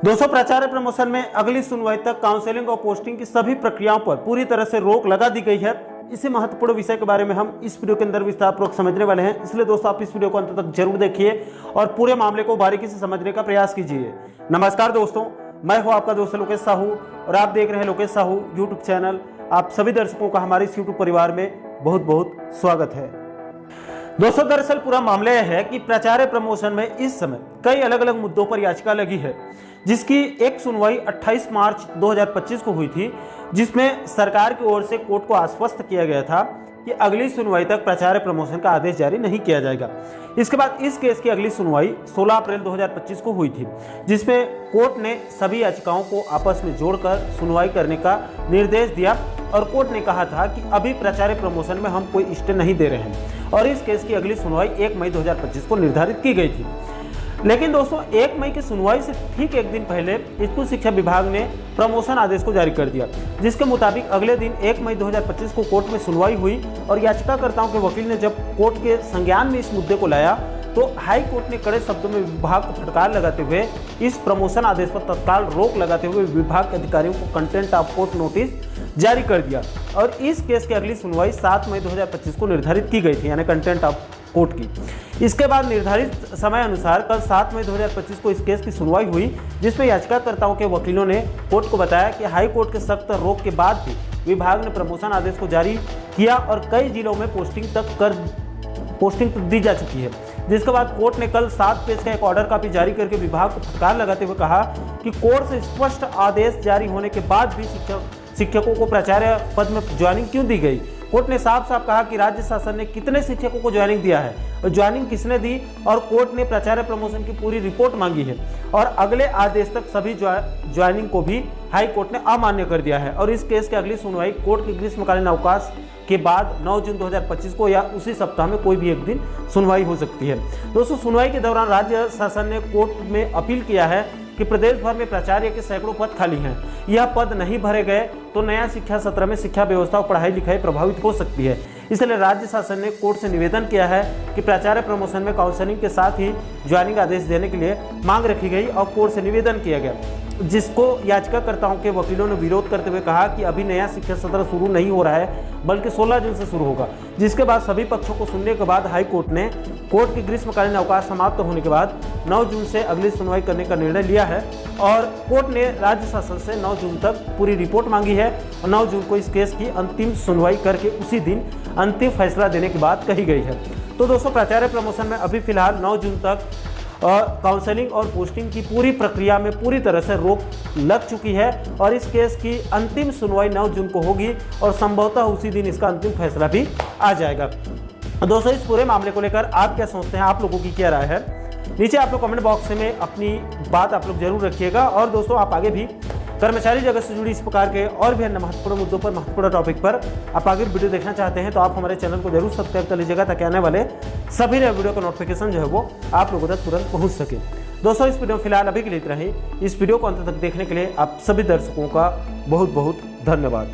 दोस्तों, प्रचार प्रमोशन में अगली सुनवाई तक काउंसलिंग और पोस्टिंग की सभी प्रक्रियाओं पर पूरी तरह से रोक लगा दी गई है। इसी महत्वपूर्ण विषय के बारे में हम इस वीडियो के अंदर विस्तारपूर्वक समझने वाले हैं, इसलिए दोस्तों आप इस वीडियो को अंत तक जरूर देखिए और पूरे मामले को बारीकी से समझने का प्रयास कीजिए। नमस्कार दोस्तों, मैं हूं आपका दोस्त लोकेश साहू और आप देख रहे हैं लोकेश साहू यूट्यूब चैनल। आप सभी दर्शकों का हमारे इस यूट्यूब परिवार में बहुत बहुत स्वागत है। दोस्तों, दरअसल पूरा मामला यह है कि प्रचार प्रमोशन में इस समय कई अलग अलग मुद्दों पर याचिका लगी है, जिसकी एक सुनवाई 28 मार्च 2025 को हुई थी, जिसमें सरकार की ओर से कोर्ट को आश्वस्त किया गया था कि अगली सुनवाई तक प्रचार प्रमोशन का आदेश जारी नहीं किया जाएगा। इसके बाद इस केस की अगली सुनवाई 16 अप्रैल 2025 को हुई थी, जिसमें कोर्ट ने सभी याचिकाओं को आपस में जोड़कर सुनवाई करने का निर्देश दिया और कोर्ट ने कहा था कि अभी प्रचार प्रमोशन में हम कोई स्टे नहीं दे रहे हैं और इस केस की अगली सुनवाई 1 मई 2025 को निर्धारित की गई थी। लेकिन दोस्तों, 1 मई की सुनवाई से ठीक एक दिन पहले स्कूल शिक्षा विभाग ने प्रमोशन आदेश को जारी कर दिया, जिसके मुताबिक अगले दिन 1 मई 2025 को कोर्ट में सुनवाई हुई और याचिकाकर्ताओं के वकील ने जब कोर्ट के संज्ञान में इस मुद्दे को लाया तो हाई कोर्ट ने कड़े शब्दों में विभाग को फटकार लगाते हुए इस प्रमोशन आदेश पर तत्काल रोक लगाते हुए विभाग के अधिकारियों को कंटेम्प्ट ऑफ कोर्ट नोटिस जारी कर दिया और इस केस की अगली सुनवाई 7 मई 2025 को निर्धारित की गई थी, यानी कंटेम्प्ट ऑफ कोर्ट की। इसके बाद निर्धारित समय अनुसार कल 7 मई 2025 को इस केस की सुनवाई हुई, जिसमें याचिकाकर्ताओं के वकीलों ने कोर्ट को बताया कि हाई कोर्ट के सख्त रोक के बाद भी विभाग ने प्रमोशन आदेश को जारी किया और कई जिलों में पोस्टिंग दी जा चुकी है। जिसके बाद कोर्ट ने कल 7 पेज का एक ऑर्डर कॉपी जारी करके विभाग को फटकार लगाते हुए कहा कि कोर्ट से स्पष्ट आदेश जारी होने के बाद भी शिक्षकों को प्राचार्य पद में ज्वाइनिंग क्यों दी गई। कोर्ट ने साफ साफ कहा कि राज्य शासन ने कितने शिक्षकों को ज्वाइनिंग दिया है और ज्वाइनिंग किसने दी, और कोर्ट ने प्राचार्य प्रमोशन की पूरी रिपोर्ट मांगी है और अगले आदेश तक सभी ज्वाइनिंग को भी हाई कोर्ट ने अमान्य कर दिया है। और इस केस की अगली सुनवाई कोर्ट के ग्रीष्मकालीन अवकाश के बाद 9 जून 2025 को या उसी सप्ताह में कोई भी एक दिन सुनवाई हो सकती है। दोस्तों, सुनवाई के दौरान राज्य शासन ने कोर्ट में अपील किया है कि प्रदेश भर में प्राचार्य के सैकड़ों पद खाली हैं। यह पद नहीं भरे गए तो नया शिक्षा सत्र में शिक्षा व्यवस्था और पढ़ाई लिखाई प्रभावित हो सकती है। इसलिए राज्य शासन ने कोर्ट से निवेदन किया है कि प्राचार्य प्रमोशन में काउंसलिंग के साथ ही ज्वाइनिंग आदेश देने के लिए मांग रखी गई और कोर्ट से निवेदन किया गया, जिसको याचिकाकर्ताओं के वकीलों ने विरोध करते हुए कहा कि अभी नया शिक्षा सत्र शुरू नहीं हो रहा है, बल्कि 16 जून से शुरू होगा। जिसके बाद सभी पक्षों को सुनने के बाद हाई कोर्ट ने कोर्ट की ग्रीष्मकालीन अवकाश समाप्त होने के बाद 9 जून से अगली सुनवाई करने का निर्णय लिया है और कोर्ट ने राज्य शासन से 9 जून तक पूरी रिपोर्ट मांगी है और 9 जून को इस केस की अंतिम सुनवाई करके उसी दिन अंतिम फैसला देने की बात कही गई है। तो दोस्तों, प्राचार्य प्रमोशन में अभी फिलहाल 9 जून तक काउंसलिंग और पोस्टिंग की पूरी प्रक्रिया में पूरी तरह से रोक लग चुकी है और इस केस की अंतिम सुनवाई 9 जून को होगी और संभवतः उसी दिन इसका अंतिम फैसला भी आ जाएगा। दोस्तों, इस पूरे मामले को लेकर आप क्या सोचते हैं, आप लोगों की क्या राय है, नीचे आप लोग कमेंट बॉक्स में अपनी बात आप लोग जरूर रखिएगा। और दोस्तों, आप आगे भी कर्मचारी जगत से जुड़ी इस प्रकार के और भी अन्य महत्वपूर्ण मुद्दों पर, महत्वपूर्ण टॉपिक पर आप आगे वीडियो देखना चाहते हैं तो आप हमारे चैनल को जरूर सब्सक्राइब कर लीजिएगा, ताकि आने वाले सभी नए वीडियो का नोटिफिकेशन जो है वो आप लोगों तक तुरंत पहुंच सके। दोस्तों, इस वीडियो में फिलहाल अभी के लिए इतना ही। इस वीडियो को अंत तक देखने के लिए आप सभी दर्शकों का बहुत बहुत धन्यवाद।